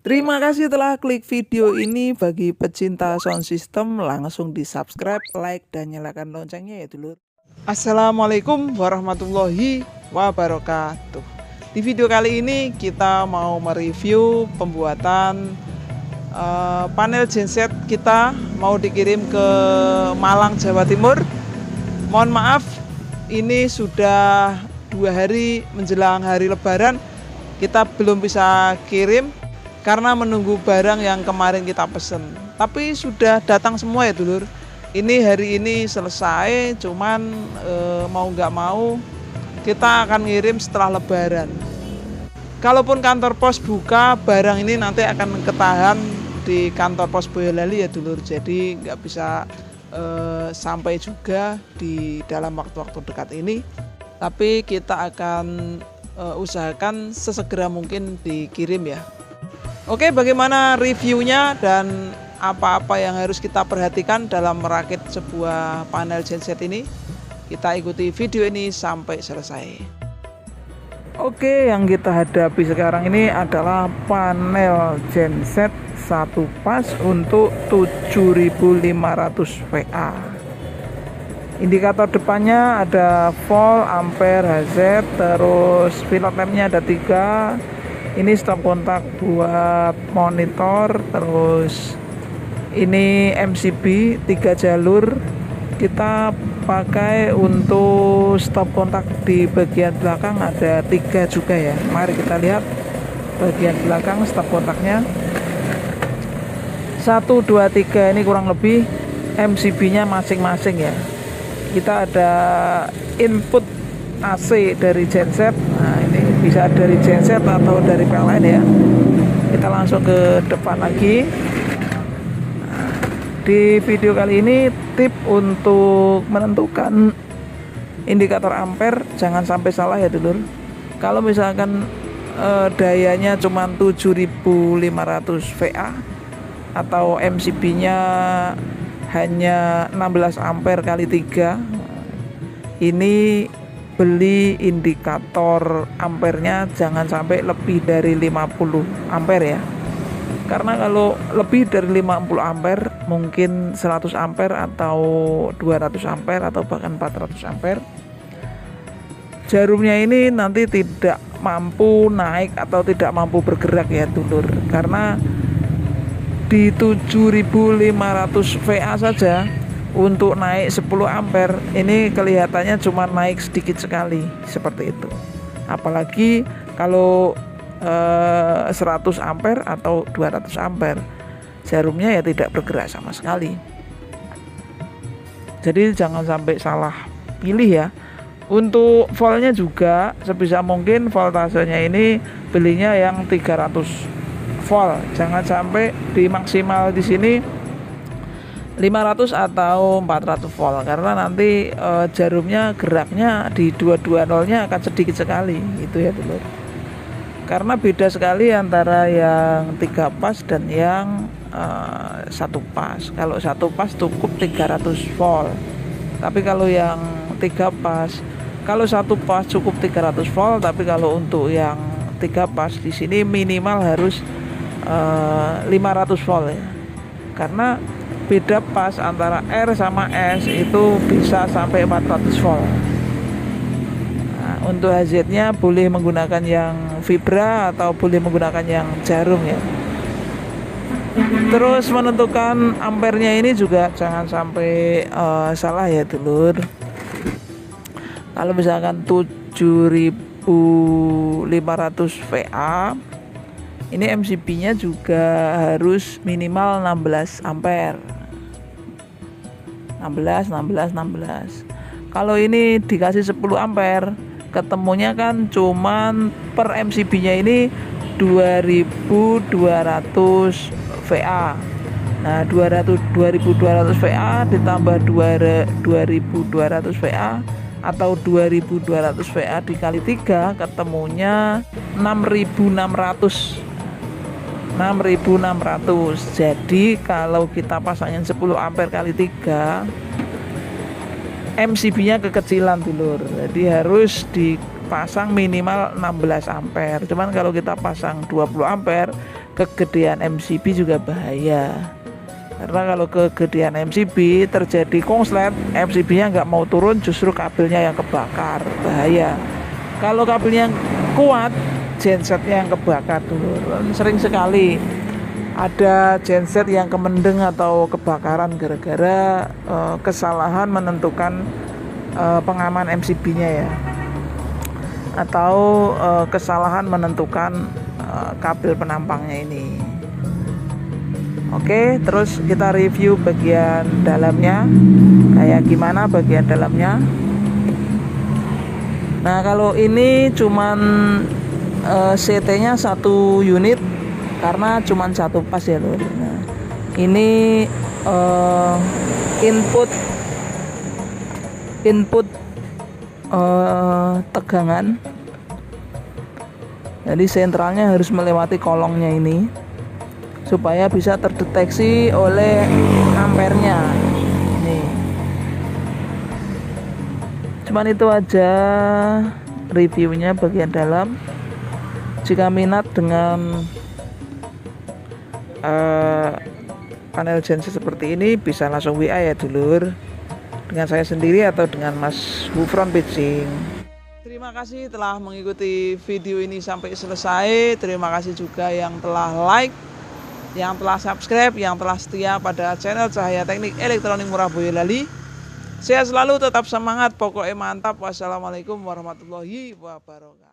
Terima kasih telah klik video ini. Bagi pecinta sound system, langsung di subscribe, like, dan nyalakan loncengnya ya dulur. Assalamualaikum warahmatullahi wabarakatuh. Di video kali ini kita mau mereview pembuatan panel genset kita mau dikirim ke Malang, Jawa Timur. Mohon maaf, ini sudah 2 hari menjelang hari Lebaran kita belum bisa kirim karena menunggu barang yang kemarin kita pesen. Tapi sudah datang semua ya dulur. Ini hari ini selesai, cuman mau nggak mau kita akan ngirim setelah Lebaran. Kalaupun kantor pos buka, barang ini nanti akan ketahan di kantor pos Boyolali ya dulur. Jadi nggak bisa sampai juga di dalam waktu-waktu dekat ini. Tapi kita akan usahakan sesegera mungkin dikirim ya. Oke, bagaimana reviewnya dan apa-apa yang harus kita perhatikan dalam merakit sebuah panel genset ini? Kita ikuti video ini sampai selesai. Oke, yang kita hadapi sekarang ini adalah panel genset satu pas untuk 7500 VA. Indikator depannya ada volt, ampere, Hz, terus pilot lampnya ada 3. Ini stop kontak buat monitor, terus ini MCB 3 jalur. Kita pakai untuk stop kontak di bagian belakang ada 3 juga ya. Mari kita lihat bagian belakang stop kontaknya 1, 2, 3 ini kurang lebih MCB nya masing-masing ya. Kita ada input AC dari genset. Nah, ini bisa dari genset atau dari PLN ya. Kita langsung ke depan lagi. Nah, di video kali ini tip untuk menentukan indikator ampere jangan sampai salah ya dulur. Kalau misalkan dayanya cuma 7500 VA atau MCB-nya hanya 16 ampere kali 3, ini beli indikator ampernya jangan sampai lebih dari 50 ampere ya. Karena kalau lebih dari 50 ampere, mungkin 100 ampere atau 200 ampere atau bahkan 400 ampere, jarumnya ini nanti tidak mampu naik atau tidak mampu bergerak ya dulur. Karena di 7500 VA saja untuk naik 10 ampere ini kelihatannya cuma naik sedikit sekali seperti itu. Apalagi kalau 100 ampere atau 200 ampere, jarumnya ya tidak bergerak sama sekali. Jadi jangan sampai salah pilih ya. Untuk voltnya juga sebisa mungkin voltasenya ini belinya yang 300 volt. Jangan sampai di maksimal di sini 500 atau 400 volt karena nanti jarumnya geraknya di 220-nya akan sedikit sekali itu ya dulur. Karena beda sekali antara yang 3 pas dan yang 1 pas. Kalau 1 pas cukup 300 volt. Tapi kalau yang 3 pas, kalau 1 pas cukup 300 volt, tapi kalau untuk yang 3 pas di sini minimal harus 500 volt ya. Karena beda pas antara R sama S itu bisa sampai 400 volt. Nah, untuk HZ-nya boleh menggunakan yang Vibra atau boleh menggunakan yang jarum ya. Terus menentukan ampernya ini juga jangan sampai salah ya dulur. Kalau misalkan 7500 VA, ini MCB-nya juga harus minimal 16 ampere. 16. Kalau ini dikasih 10 ampere, ketemunya kan cuman per MCB-nya ini 2200 VA. Nah, 2200 VA ditambah 2200 VA atau 2200 VA dikali 3 ketemunya 6600. Jadi kalau kita pasangin 10 ampere kali 3, MCB-nya kekecilan dulur. Jadi harus dipasang minimal 16 ampere. Cuman kalau kita pasang 20 ampere kegedean MCB juga bahaya. Karena kalau kegedean MCB terjadi konslet, MCB-nya nggak mau turun, justru kabelnya yang kebakar, bahaya. Kalau kabelnya yang kuat, gensetnya yang kebakar dulu. Sering sekali ada genset yang kemendeng atau kebakaran gara-gara kesalahan menentukan pengaman MCB-nya ya, atau kesalahan menentukan kabel penampangnya ini. Oke, terus kita review bagian dalamnya, kayak gimana bagian dalamnya. Nah, kalau ini cuman CT-nya 1 unit karena cuman 1 pas ya lur. Nah, ini input tegangan. Jadi sentralnya harus melewati kolongnya ini supaya bisa terdeteksi oleh ampernya. Nih. Cuman itu aja reviewnya bagian dalam. Jika minat dengan panel genset seperti ini, bisa langsung WA ya dulur, dengan saya sendiri atau dengan Mas Gufron Pitching. Terima kasih telah mengikuti video ini sampai selesai. Terima kasih juga yang telah like, yang telah subscribe, yang telah setia pada channel Cahaya Teknik Elektronik Murah Boyolali. Sehat selalu, tetap semangat, pokoknya mantap. Wassalamualaikum warahmatullahi wabarakatuh.